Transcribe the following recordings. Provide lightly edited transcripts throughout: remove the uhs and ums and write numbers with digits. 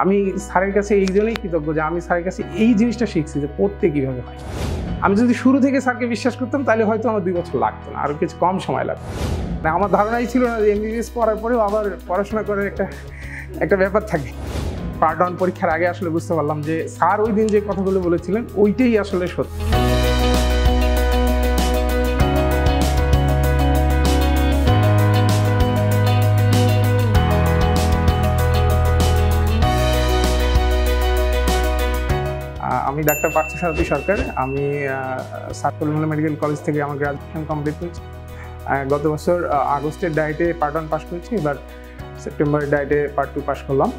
আমি স্যারের কাছে এই জন্যই কৃতজ্ঞ যে আমি স্যারের কাছে এই জিনিসটা শিখছি যে পড়তে কীভাবে হয়। আমি যদি শুরু থেকে স্যারকে বিশ্বাস করতাম তাহলে হয়তো আমার 2 বছর লাগতো না, আরও কিছু কম সময় লাগতো। মানে আমার ধারণাই ছিল না যে এমবিবিএস পড়ার পরেও আবার পড়াশোনা করার একটা ব্যাপার থাকে। পার্ট 1 পরীক্ষার আগে আসলে বুঝতে পারলাম যে স্যার ওই দিন যে কথাগুলো বলেছিলেন ওইটাই আসলে সত্যি। আমি ডাক্তার পার্থ সারথী সরকার। আমি সার্কুল মেডিকেল কলেজ থেকে আমার গ্রাজুয়েশন কমপ্লিট করেছি। গত বছর আগস্টের ডায়েটে পার্ট 1 পাস করেছি, এবার সেপ্টেম্বরের ডায়েটে পার্ট 2 পাস করলাম।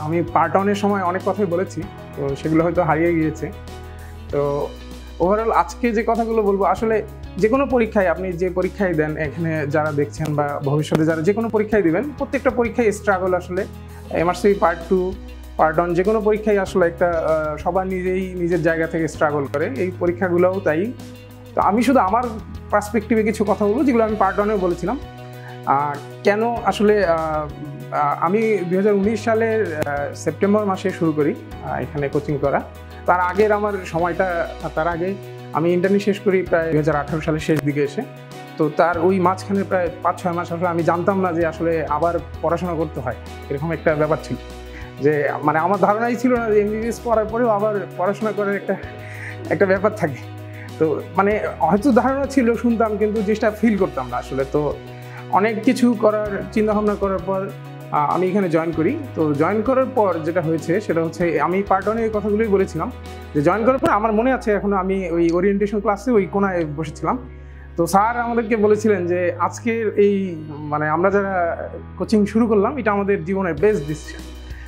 আমি পার্ট 1-এর সময় অনেক কথাই বলেছি, তো সেগুলো হয়তো হারিয়ে গিয়েছে। তো ওভারঅল আজকে যে কথাগুলো বলবো, আসলে যে কোনো পরীক্ষায় আপনি যে পরীক্ষায় দেন, এখানে যারা দেখছেন বা ভবিষ্যতে যারা যে কোনো পরীক্ষায় দিবেন, প্রত্যেকটা পরীক্ষায় স্ট্রাগল। আসলে এমআরসিবি পার্ট 2 পার্ট 1 যে কোনো পরীক্ষায় আসলে একটা সবার নিজের জায়গা থেকে স্ট্রাগল করে, এই পরীক্ষাগুলোও তাই। তো আমি শুধু আমার পার্সপেক্টিভে কিছু কথা বলবো যেগুলো আমি পার্ট 1-এও বলেছিলাম। কেন আসলে আমি 2019 সালের সেপ্টেম্বর মাসে শুরু করি এখানে কোচিং করা। তার আগের আমার সময়টা, তার আগে আমি ইন্টার্নি শেষ করি প্রায় 2018 সালের শেষ দিকে এসে। তো তার ওই মাঝখানে প্রায় 5-6 মাস আসলে আমি জানতাম না যে আসলে আবার পড়াশোনা করতে হয়, এরকম একটা ব্যাপার ছিল। যে মানে আমার ধারণাই ছিল না যে এমবিবিএস পড়ার পরেও আবার পড়াশোনা করার একটা ব্যাপার থাকে। তো মানে হয়তো ধারণা ছিল, শুনতাম, কিন্তু জিনিসটা ফিল করতাম না আসলে। তো অনেক কিছু করার চিন্তাভাবনা করার পর আমি এখানে জয়েন করি। তো জয়েন করার পর যেটা হয়েছে সেটা হচ্ছে, আমি পার্ট 1-এ এই কথাগুলোই বলেছিলাম যে জয়েন করার পর আমার মনে আছে এখনও, আমি ওই ওরিয়েন্টেশন ক্লাসে ওই কোনায় বসেছিলাম। তো স্যার আমাদেরকে বলেছিলেন যে আজকের এই মানে আমরা যারা কোচিং শুরু করলাম, এটা আমাদের জীবনের বেস্ট ডিসিশন।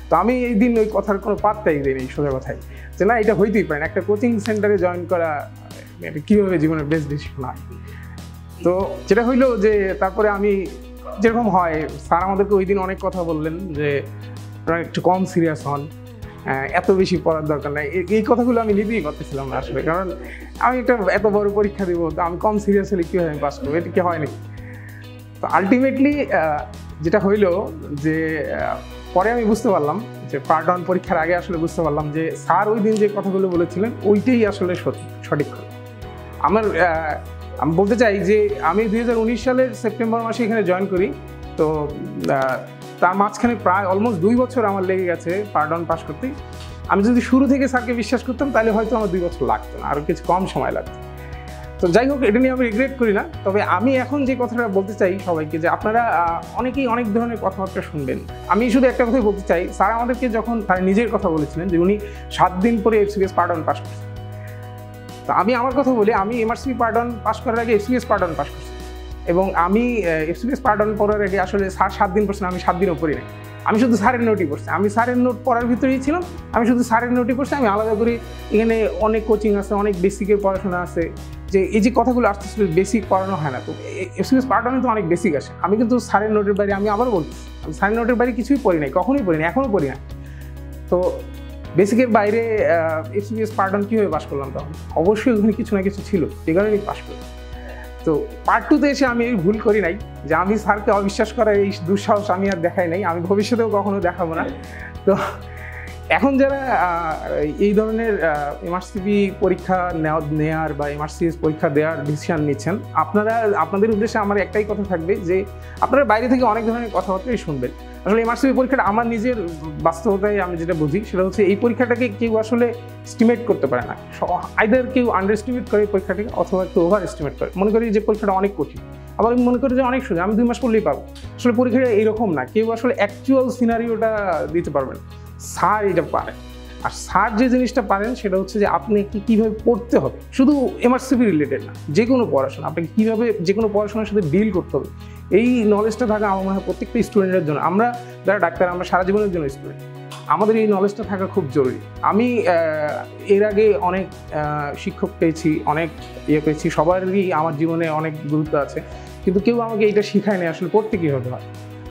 তো আমি এই দিন ওই কথার কোনো পাত্তাই দিইনি, সোজা কথাই, যে না, এটা হইতেই পারে না, একটা কোচিং সেন্টারে জয়েন করা এটা কীভাবে জীবনের বেস্ট ডিসিশন হয়। তো যেটা হইলো যে তারপরে আমি যেরকম হয়, স্যার আমাদেরকে ওই দিন অনেক কথা বললেন যে আপনারা একটু কম সিরিয়াস হন, এত বেশি পড়ার দরকার নাই। এই কথাগুলো আমি নিতেই পারতেছিলাম না আসলে, কারণ আমি একটা এত বড় পরীক্ষা দেবো, তো আমি কম সিরিয়াস হলে কীভাবে আমি পাস করবো, এটা কি হয়নি। তো আলটিমেটলি যেটা হইলো যে পরে আমি বুঝতে পারলাম যে পার্ট 1 পরীক্ষার আগে আসলে বুঝতে পারলাম যে স্যার ওই দিন যে কথাগুলো বলেছিলেন ওইটাই আসলে সঠিক। আমি বলতে চাই যে আমি 2019 সালের সেপ্টেম্বর মাসে এখানে জয়েন করি। তো তার মাঝখানে প্রায় অলমোস্ট 2 বছর আমার লেগে গেছে পার্ট 1 পাস করতে। আমি যদি শুরু থেকে স্যারকে বিশ্বাস করতাম তাহলে হয়তো আমার 2 বছর লাগতো না, আরও কিছু কম সময় লাগতো। তো যাই হোক, এটা নিয়ে আমি রিগ্রেট করি না। তবে আমি এখন যে কথাটা বলতে চাই সবাইকে, যে আপনারা অনেকেই অনেক ধরনের কথাবার্তা শুনবেন। আমি শুধু একটা কথাই বলতে চাই, স্যার আমাদেরকে যখন স্যার নিজের কথা বলেছিলেন যে উনি 7 দিন পরে এফসিবিএস পার্ট 1 পাস করছেন। তো আমি আমার কথা বলি, আমি এমআরসিবি পার্ট 1 পাস করার আগে এফসিবিএস পার্ট 1 পাস করছি, এবং আমি এফসিবিএস পার্ট 1 পড়ার আগে আসলে স্যার 7 দিন পড়ছেন, আমি 7 দিনও পড়ি না। আমি শুধু স্যারের নোটই পড়ছি, আমি স্যারের নোট পড়ার ভিতরেই ছিলাম, আমি শুধু স্যারের নোটই পড়ছি। আমি আলাদা করে এখানে অনেক কোচিং আছে, অনেক বেসিকের পড়াশোনা আছে, যে এই যে কথাগুলো আসতে বেসিক পড়ানো হয় না। তো এফসিবিএস পার্ট 1 তো অনেক বেসিক আসে। আমি কিন্তু স্যারের নোটের বাইরে, আমি আবার বলছি, আমি স্যারের নোটের বাইরে কিছুই পড়ি নাই, কখনোই পড়ি না, এখনও পড়ি না। তো বেসিকের বাইরে এফসিবিএস পার্ট 1 কীভাবে পাস করলাম? তখন অবশ্যই ওখানে কিছু না কিছু ছিল, যে কারণেই পাস করি। তো পার্ট 2-তে এসে আমি এই ভুল করি নাই যে আমি স্যারকে অবিশ্বাস করার এই দুঃসাহস আমি আর দেখাই নাই, আমি ভবিষ্যতেও কখনো দেখাবো না। তো এখন যারা এই ধরনের এমআরসিবি পরীক্ষা নেওয়ার বা এমআরসিএস পরীক্ষা দেওয়ার ডিসিশন নিচ্ছেন, আপনাদের উদ্দেশ্যে আমার একটাই কথা থাকবে যে আপনারা বাইরে থেকে অনেক ধরনের কথাবার্তাই শুনবেন। আসলে এমআরসিবি পরীক্ষাটা আমার নিজের বাস্তবতায় আমি যেটা বুঝি সেটা হচ্ছে, এই পরীক্ষাটাকে কেউ আসলে এস্টিমেট করতে পারে না। আইদার কেউ আন্ডার এস্টিমেট করে পরীক্ষাটাকে, অথবা কেউ ওভার এস্টিমেট করে, মনে করি যে পরীক্ষাটা অনেক কঠিন, আবার আমি মনে করি যে অনেক সোজা, আমি 2 মাস পড়লেই পাবো। আসলে পরীক্ষাটা এইরকম না, কেউ আসলে অ্যাকচুয়াল সিনারিওটা দিতে পারবে না। স্যার এটা পারেন, আর স্যার যে জিনিসটা পারেন সেটা হচ্ছে যে আপনি কীভাবে পড়তে হবে, শুধু এমআরসিবি রিলেটেড না, যে কোনো পড়াশোনা আপনাকে কীভাবে যে কোনো পড়াশোনার সাথে ডিল করতে হবে, এই নলেজটা থাকা আমার মনে হয় প্রত্যেকটা স্টুডেন্টের জন্য। আমরা যারা ডাক্তার, আমরা সারা জীবনের জন্য স্টুডেন্ট, আমাদের এই নলেজটা থাকা খুব জরুরি। আমি এর আগে অনেক শিক্ষক পেয়েছি, অনেক পেয়েছি, সবারই আমার জীবনে অনেক গুরুত্ব আছে, কিন্তু কেউ আমাকে এইটা শিখায়নি আসলে পড়তে কীভাবে হয়।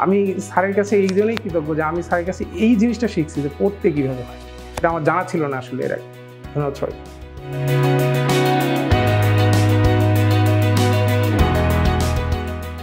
আমি স্যারের কাছে এই জন্যই কৃতজ্ঞ যে আমি স্যারের কাছে এই জিনিসটা শিখছি যে পড়তে কীভাবে হয়, এটা আমার জানা ছিল না আসলে এর আগে। ধন্যবাদ সবাই।